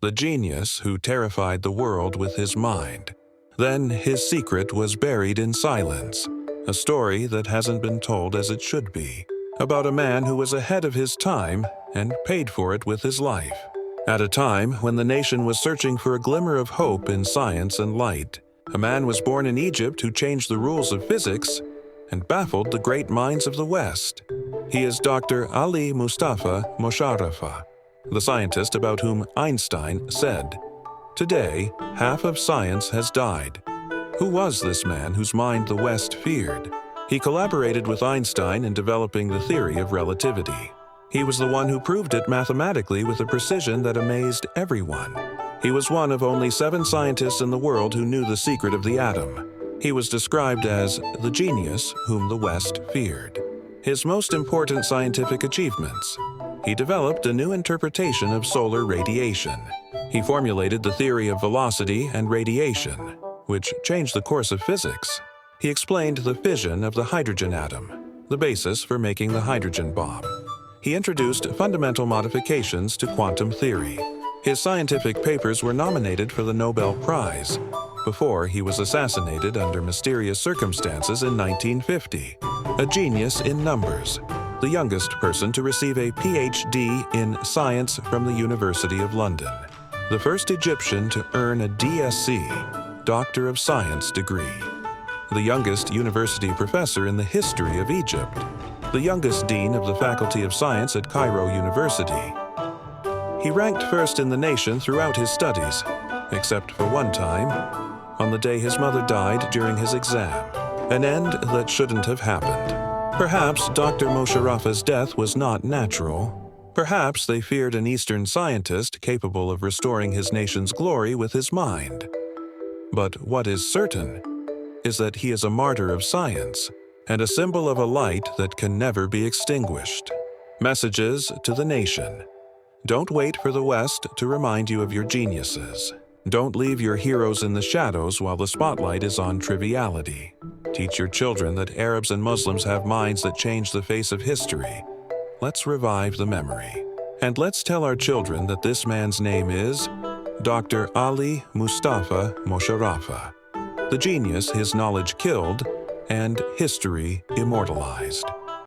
the genius who terrified the world with his mind. Then his secret was buried in silence, a story that hasn't been told as it should be, about a man who was ahead of his time and paid for it with his life. At a time when the nation was searching for a glimmer of hope in science and light, a man was born in Egypt who changed the rules of physics and baffled the great minds of the West. He is Dr. Ali Mustafa Mosharrafa, the scientist about whom Einstein said, "Today, half of science has died." Who was this man whose mind the West feared? He collaborated with Einstein in developing the theory of relativity. He was the one who proved it mathematically with a precision that amazed everyone. He was one of only 7 scientists in the world who knew the secret of the atom. He was described as the genius whom the West feared. His most important scientific achievements: he developed a new interpretation of solar radiation. He formulated the theory of velocity and radiation, which changed the course of physics. He explained the fission of the hydrogen atom, the basis for making the hydrogen bomb. He introduced fundamental modifications to quantum theory. His scientific papers were nominated for the Nobel Prize before he was assassinated under mysterious circumstances in 1950. A genius in numbers, the youngest person to receive a PhD in science from the University of London, the first Egyptian to earn a DSc, Doctor of Science degree, the youngest university professor in the history of Egypt, the youngest dean of the Faculty of Science at Cairo University. He ranked first in the nation throughout his studies, except for one time, on the day his mother died during his exam, an end that shouldn't have happened. Perhaps Dr. Mosharrafa's death was not natural. Perhaps they feared an Eastern scientist capable of restoring his nation's glory with his mind. But what is certain is that he is a martyr of science and a symbol of a light that can never be extinguished. Messages to the nation: don't wait for the West to remind you of your geniuses. Don't leave your heroes in the shadows while the spotlight is on triviality. Teach your children that Arabs and Muslims have minds that change the face of history. Let's revive the memory. And let's tell our children that this man's name is Dr. Ali Mustafa Mosharrafa, the genius his knowledge killed and history immortalized.